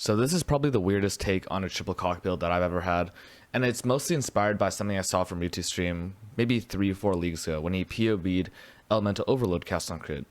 So this is probably the weirdest take on a TripleCoC build that I've ever had, and it's mostly inspired by something I saw from Mewtwo's stream maybe 3 or 4 leagues ago when he POB'd Elemental Overload cast on crit.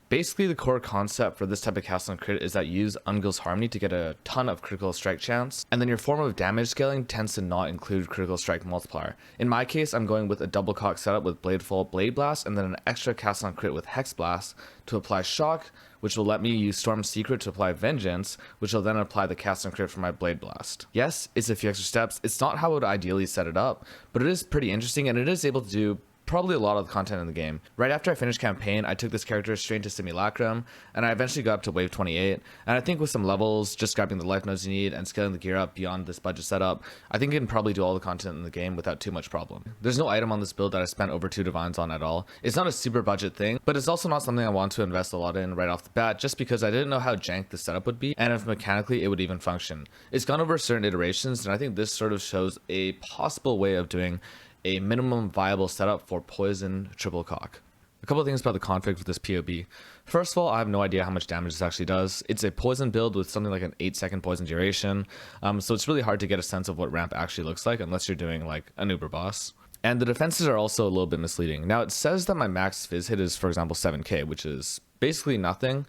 Basically, the core concept for this type of cast on crit is that you use Ungil's Harmony to get a ton of critical strike chance, and then your form of damage scaling tends to not include critical strike multiplier. In my case, I'm going with a double cock setup with Bladefall, Blade Blast, and then an extra cast on crit with Hexblast to apply Shock, which will let me use Storm Secret to apply Vengeance, which will then apply the cast on crit for my Blade Blast. Yes, it's a few extra steps. It's not how I would ideally set it up, but it is pretty interesting, and it is able to do probably a lot of the content in the game. Right after I finished campaign, I took this character straight into Simulacrum, and I eventually got up to wave 28, and I think with some levels, just grabbing the life nodes you need and scaling the gear up beyond this budget setup, I think you can probably do all the content in the game without too much problem. There's no item on this build that I spent over 2 divines on at all. It's not a super budget thing, but it's also not something I want to invest a lot in right off the bat, just because I didn't know how jank the setup would be, and if mechanically it would even function. It's gone over certain iterations, and I think this sort of shows a possible way of doing a minimum viable setup for poison TripleCoC. A couple of things about the config for this POB. First of all, I have no idea how much damage this actually does. It's a poison build with something like an 8-second poison duration, so it's really hard to get a sense of what ramp actually looks like unless you're doing like an Uber boss. And the defenses are also a little bit misleading. Now it says that my max fizz hit is, for example, 7k, which is basically nothing.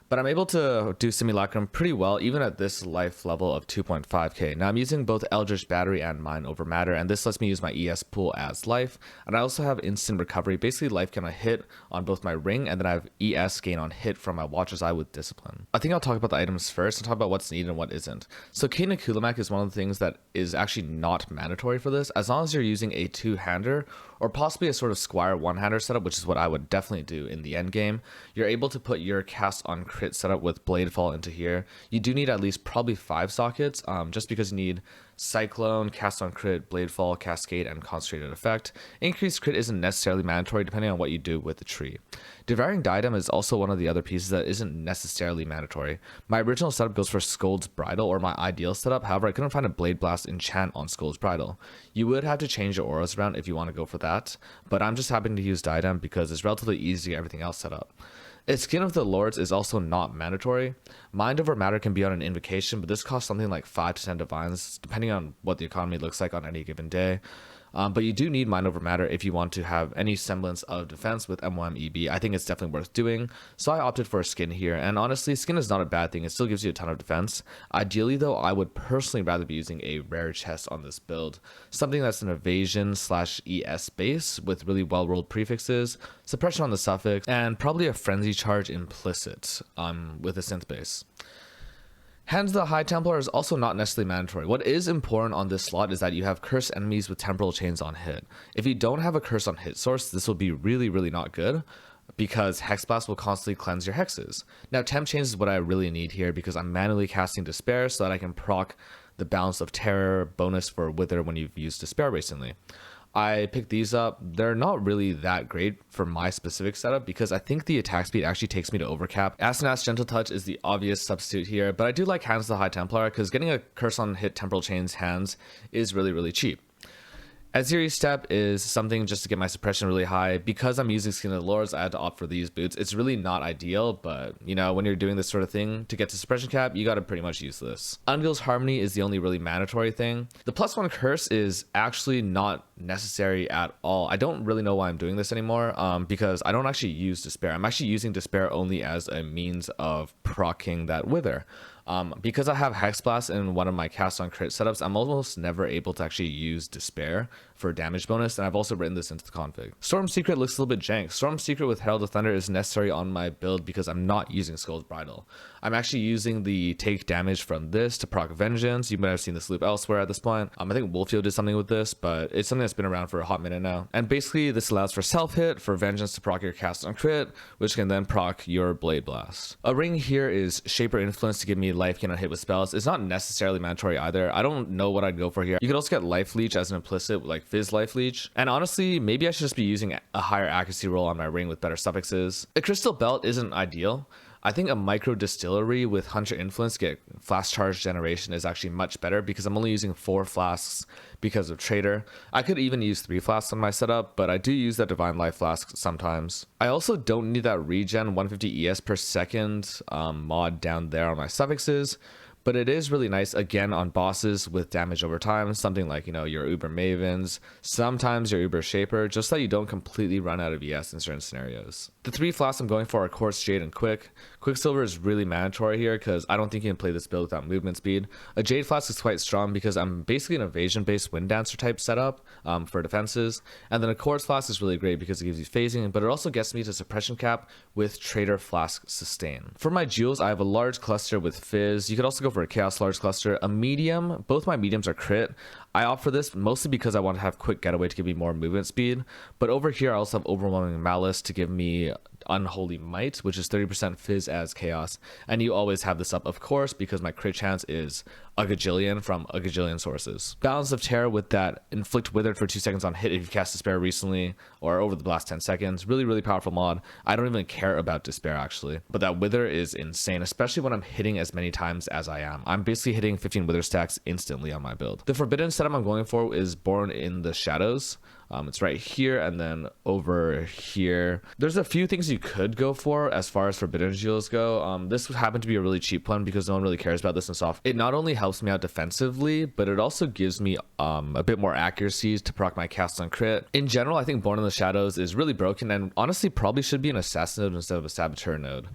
But I'm able to do Simulacrum pretty well even at this life level of 2.5k. Now I'm using both Eldritch Battery and Mind Over Matter, and this lets me use my ES pool as life, and I also have instant recovery, basically life gain on hit on both my ring, and then I have ES gain on hit from my Watcher's Eye with Discipline. I think I'll talk about the items first and talk about what's needed and what isn't. So Kaden Kulimak is one of the things that is actually not mandatory for this, as long as you're using a 2-hander or possibly a sort of Squire 1-hander setup, which is what I would definitely do in the end game. You're able to put your cast on crit setup with Bladefall into here. You do need at least probably 5 sockets, just because you need Cyclone, cast on crit, Bladefall, Cascade, and concentrated effect. Increased crit isn't necessarily mandatory depending on what you do with the tree. Devouring Diadem is also one of the other pieces that isn't necessarily mandatory. My original setup goes for Scold's Bridle, or my ideal setup, however I couldn't find a Blade Blast enchant on Scold's Bridle. You would have to change your auras around if you want to go for that, but I'm just happy to use Diadem because it's relatively easy to get everything else set up. Its Skin of the Lords is also not mandatory. Mind Over Matter can be on an invocation, but this costs something like 5 to 10 divines, depending on what the economy looks like on any given day. But you do need Mind Over Matter if you want to have any semblance of defense with M1 EB. I think it's definitely worth doing, so I opted for a Skin here, and honestly, Skin is not a bad thing. It still gives you a ton of defense. Ideally though, I would personally rather be using a rare chest on this build, something that's an evasion / ES base with really well rolled prefixes, suppression on the suffix, and probably a frenzy charge implicit with a synth base. Hands of the High Templar is also not necessarily mandatory. What is important on this slot is that you have cursed enemies with temporal chains on hit. If you don't have a curse on hit source, this will be really not good, because Hexblast will constantly cleanse your hexes. Now Temp Chains is what I really need here because I'm manually casting Despair so that I can proc the Balance of Terror bonus for Wither when you've used Despair recently. I picked these up. They're not really that great for my specific setup because I think the attack speed actually takes me to overcap. Ascendancy Gentle Touch is the obvious substitute here, but I do like Hands of the High Templar because getting a curse on hit Temporal Chains hands is really cheap. Aziri Step is something just to get my suppression really high. Because I'm using Skin of the Lords, I had to opt for these boots. It's really not ideal, but you know, when you're doing this sort of thing to get to suppression cap, you gotta pretty much use this. Ungil's Harmony is the only really mandatory thing. The +1 curse is actually not necessary at all. I don't really know why I'm doing this anymore, because I don't actually use Despair. I'm actually using Despair only as a means of proccing that Wither. Because I have Hexblast in one of my cast on crit setups, I'm almost never able to actually use Despair for damage bonus, and I've also written this into the config. Storm Secret looks a little bit jank. Storm Secret with Herald of Thunder is necessary on my build because I'm not using Skull's Bridle. I'm actually using the take damage from this to proc Vengeance. You might have seen this loop elsewhere at this point. I think Wolfio did something with this, but it's something that's been around for a hot minute now. And basically this allows for self-hit, for Vengeance to proc your cast on crit, which can then proc your Blade Blast. A ring here is Shaper Influence to give me life gain on hit with spells. It's not necessarily mandatory either. I don't know what I'd go for here. You could also get Life Leech as an implicit, like Fizz Life Leech. And honestly, maybe I should just be using a higher accuracy roll on my ring with better suffixes. A Crystal Belt isn't ideal. I think a micro distillery with Hunter Influence to get flask charge generation is actually much better because I'm only using 4 flasks because of Trader. I could even use 3 flasks on my setup, but I do use that Divine Life flask sometimes. I also don't need that regen 150 ES per second mod down there on my suffixes, but it is really nice again on bosses with damage over time, something like, you know, your Uber Mavens, sometimes your Uber Shaper, just so you don't completely run out of ES in certain scenarios. The 3 flasks I'm going for are Quartz, Jade, and Quicksilver is really mandatory here because I don't think you can play this build without movement speed. A Jade Flask is quite strong because I'm basically an evasion based Wind Dancer type setup for defenses, and then a Quartz Flask is really great because it gives you phasing, but it also gets me to suppression cap with Trader Flask sustain. For my jewels, I have a large cluster with Fizz. You could also go for a Chaos large cluster. A medium, both my mediums are crit. I opt for this mostly because I want to have quick getaway to give me more movement speed, but over here I also have Overwhelming Malice to give me Unholy Might, which is 30% Fizz as Chaos, and you always have this up, of course, because my crit chance is a gajillion from a gajillion sources. Balance of Terror with that Inflict Withered for 2 seconds on hit if you cast Despair recently or over the last 10 seconds. Really powerful mod. I don't even care about Despair actually, but that Wither is insane, especially when I'm hitting as many times as I am. I'm basically hitting 15 Wither stacks instantly on my build. The Forbidden setup I'm going for is Born in the Shadows. It's right here and then over here. There's a few things you could go for as far as Forbidden Shields go. This would happen to be a really cheap one because no one really cares about this in soft. It not only helps me out defensively, but it also gives me a bit more accuracies to proc my cast on crit. In general, I think Born in the Shadows is really broken and honestly probably should be an Assassin node instead of a Saboteur node.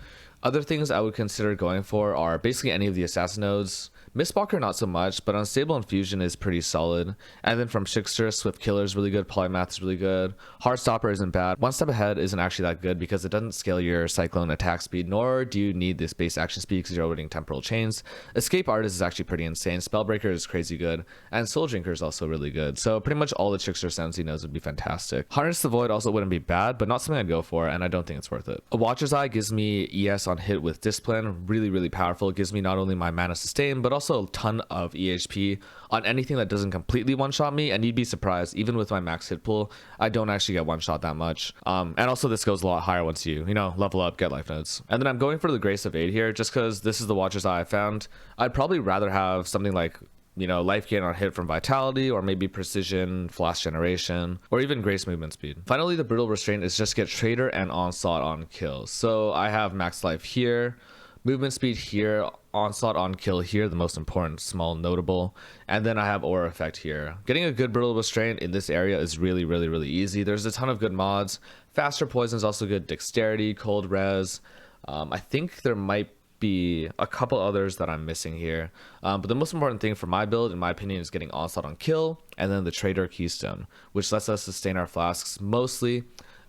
Other things I would consider going for are basically any of the Assassin nodes. Mistwalker not so much, but Unstable Infusion is pretty solid. And then from Trickster, Swift Killer is really good, Polymath is really good. Heartstopper isn't bad. One Step Ahead isn't actually that good because it doesn't scale your Cyclone attack speed, nor do you need this base action speed because you're avoiding Temporal Chains. Escape Artist is actually pretty insane. Spellbreaker is crazy good, and Soul Drinker is also really good. So pretty much all the Trickster Ascendancy nodes would be fantastic. Harness the Void also wouldn't be bad, but not something I'd go for, and I don't think it's worth it. A Watcher's Eye gives me ES on hit with Discipline, really powerful. It gives me not only my mana sustain, but also a ton of EHP on anything that doesn't completely one-shot me, and you'd be surprised, even with my max hit pool, I don't actually get one-shot that much. And also this goes a lot higher once you know, level up, get life nodes. And then I'm going for the Grace of 8 here, just because this is the Watcher's Eye I found. I'd probably rather have something like, you know, life gain on hit from Vitality, or maybe Precision, Flash Generation, or even Grace movement speed. Finally, the Brutal Restraint is just get Trader and Onslaught on kill. So I have max life here, movement speed here, Onslaught on kill here, the most important small notable, and then I have Aura Effect here. Getting a good Brutal Restraint in this area is really easy. There's a ton of good mods. Faster Poison is also good, Dexterity, Cold Res. I think there might be a couple others that I'm missing here, but the most important thing for my build, in my opinion, is getting Onslaught on kill and then the Trader Keystone, which lets us sustain our flasks mostly,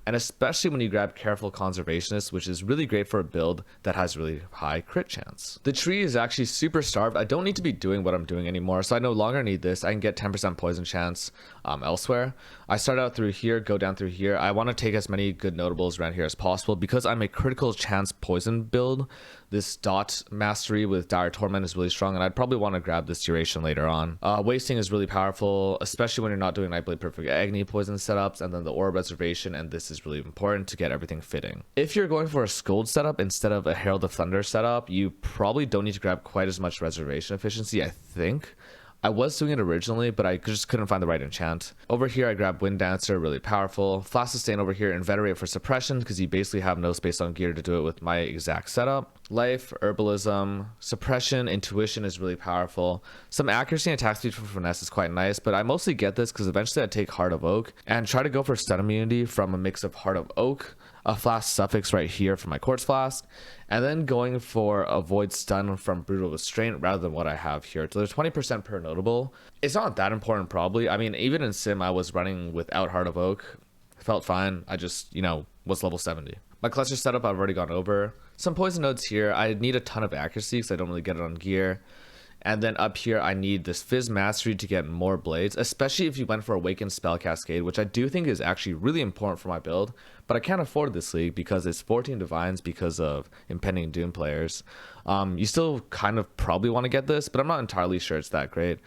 and especially when you grab Careful Conservationist, which is really great for a build that has really high crit chance. The tree is actually super starved. I don't need to be doing what I'm doing anymore, so I no longer need this. I can get 10% poison chance elsewhere. I start out through here, go down through here. I want to take as many good notables around here as possible because I'm a critical chance poison build. This dot mastery with Dire Torment is really strong, and I'd probably want to grab this duration later on. Wasting is really powerful, especially when you're not doing Nightblade Perfect Agony poison setups, and then the Orb Reservation, and this is really important to get everything fitting. If you're going for a Scold setup instead of a Herald of Thunder setup, you probably don't need to grab quite as much reservation efficiency, I think. I was doing it originally, but I just couldn't find the right enchant. Over here, I grabbed Wind Dancer, really powerful. Flash Sustain over here, Inveterate for suppression, because you basically have no space on gear to do it with my exact setup. Life, Herbalism, Suppression, Intuition is really powerful. Some accuracy and attack speed for Finesse is quite nice, but I mostly get this because eventually I take Heart of Oak and try to go for stun immunity from a mix of Heart of Oak, a Flask Suffix right here for my Quartz Flask, and then going for Avoid Stun from Brutal Restraint rather than what I have here. So there's 20% per notable. It's not that important probably. I mean, even in Sim, I was running without Heart of Oak. Felt fine. I just, you know, was level 70. My cluster setup I've already gone over. Some poison nodes here. I need a ton of accuracy because I don't really get it on gear. And then up here, I need this Fizz Mastery to get more blades, especially if you went for Awakened Spell Cascade, which I do think is actually really important for my build, but I can't afford this league because it's 14 Divines because of Impending Doom players. You still kind of probably want to get this, but I'm not entirely sure it's that great.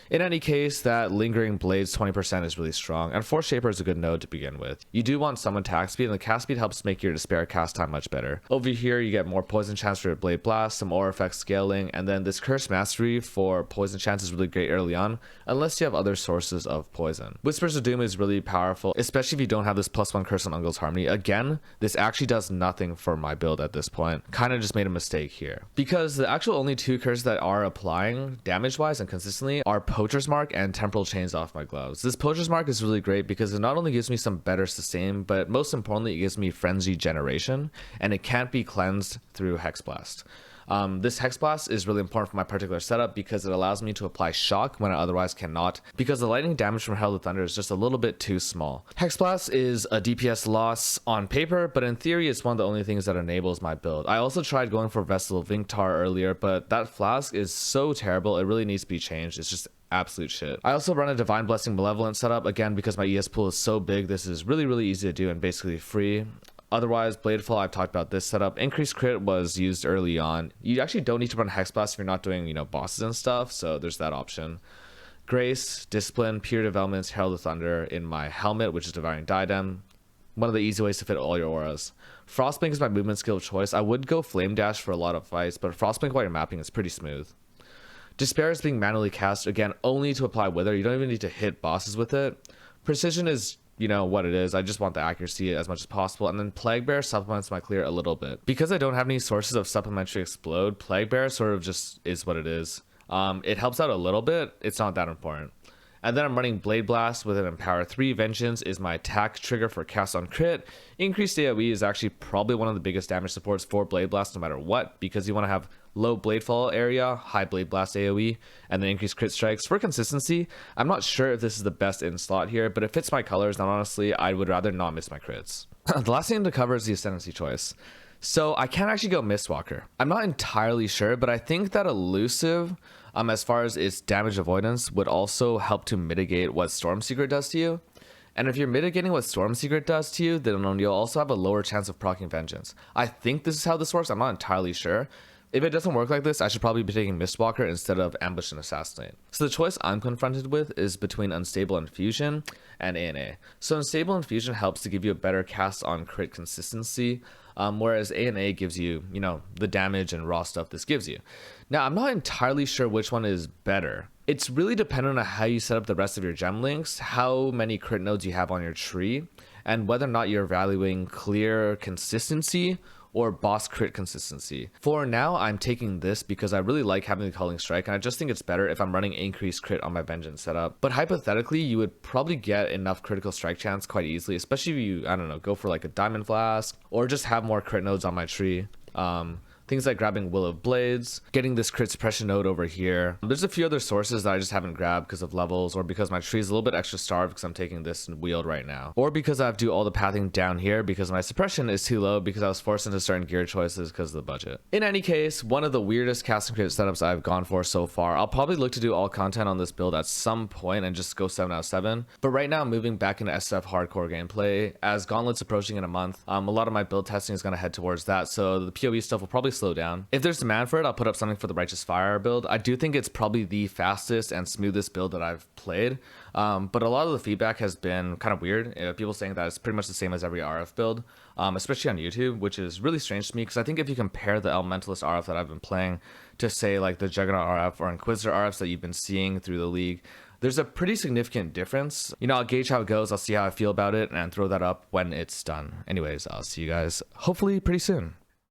In any case, that lingering blades 20% is really strong, and Force Shaper is a good node to begin with. You do want some attack speed, and the cast speed helps make your despair cast time much better. Over here, you get more poison chance for your Blade Blast, some aura effect scaling, and then this Curse Mastery for poison chance is really great early on, unless you have other sources of poison. Whispers of Doom is really powerful, especially if you don't have this +1 curse on Ungol's Harmony. Again, this actually does nothing for my build at this point. Kind of just made a mistake here. Because the actual only two curses that are applying damage-wise and consistently are Poacher's Mark and Temporal Chains off my gloves. This Poacher's Mark is really great because it not only gives me some better sustain, but most importantly, it gives me Frenzy Generation, and it can't be cleansed through Hexblast. This Hexblast is really important for my particular setup because it allows me to apply shock when I otherwise cannot, because the lightning damage from Herald of Thunder is just a little bit too small. Hexblast is a DPS loss on paper, but in theory it's one of the only things that enables my build. I also tried going for Vessel of Vinktar earlier, but that Flask is so terrible, it really needs to be changed. It's just absolute shit. I also run a Divine Blessing Malevolent setup, again because my ES pool is so big. This is really easy to do and basically free. Otherwise, Bladefall, I've talked about this setup. Increased crit was used early on. You actually don't need to run Hexblast if you're not doing, bosses and stuff, so there's that option. Grace, Discipline, Period of Elements, Herald of Thunder in my helmet, which is Devouring Diadem. One of the easy ways to fit all your auras. Frostblink is my movement skill of choice. I would go Flame Dash for a lot of fights, but Frostblink while you're mapping is pretty smooth. Despair is being manually cast, again, only to apply Wither. You don't even need to hit bosses with it. Precision is what it is. I just want the accuracy as much as possible. And then Plague Bear supplements my clear a little bit. Because I don't have any sources of supplementary explode, Plague Bear sort of just is what it is. It helps out a little bit. It's not that important. And then I'm running Blade Blast with an Empower 3. Vengeance is my attack trigger for cast on crit. Increased AoE is actually probably one of the biggest damage supports for Blade Blast no matter what, because you want to have low Blade Fall area, high Blade Blast AoE, and then increased crit strikes. For consistency, I'm not sure if this is the best in slot here, but it fits my colors, and honestly, I would rather not miss my crits. The last thing to cover is the Ascendancy choice. So I can actually go Mistwalker. I'm not entirely sure, but I think that Elusive, as far as its damage avoidance, would also help to mitigate what Storm Secret does to you. And if you're mitigating what Storm Secret does to you, then you'll also have a lower chance of proccing Vengeance. I think this is how this works. I'm not entirely sure. If it doesn't work like this, I should probably be taking Mistwalker instead of Ambush and Assassinate. So the choice I'm confronted with is between Unstable Infusion and ANA. So Unstable Infusion helps to give you a better cast on crit consistency, whereas ANA gives you, the damage and raw stuff this gives you. Now, I'm not entirely sure which one is better. It's really dependent on how you set up the rest of your gem links, how many crit nodes you have on your tree, and whether or not you're valuing clear consistency or boss crit consistency. For now, I'm taking this because I really like having the Culling Strike, and I just think it's better if I'm running increased crit on my Vengeance setup. But hypothetically, you would probably get enough critical strike chance quite easily, especially if you, go for like a Diamond Flask, or just have more crit nodes on my tree. Things like grabbing Will of Blades, getting this crit suppression node over here. There's a few other sources that I just haven't grabbed because of levels, or because my tree is a little bit extra starved because I'm taking this and Wield right now. Or because I have to do all the pathing down here because my suppression is too low because I was forced into certain gear choices because of the budget. In any case, one of the weirdest cast and crit setups I've gone for so far. I'll probably look to do all content on this build at some point and just go 7 out of 7. But right now I'm moving back into SF hardcore gameplay. As Gauntlet's approaching in a month, a lot of my build testing is going to head towards that, so the PoE stuff will probably slow down. If there's demand for it, I'll put up something for the Righteous Fire build. I do think it's probably the fastest and smoothest build that I've played, but a lot of the feedback has been kind of weird. People saying that it's pretty much the same as every RF build, especially on YouTube, which is really strange to me because I think if you compare the Elementalist RF that I've been playing to say like the Juggernaut RF or Inquisitor RFs that you've been seeing through the league, there's a pretty significant difference. I'll gauge how it goes, I'll see how I feel about it, and throw that up when it's done. Anyways, I'll see you guys hopefully pretty soon.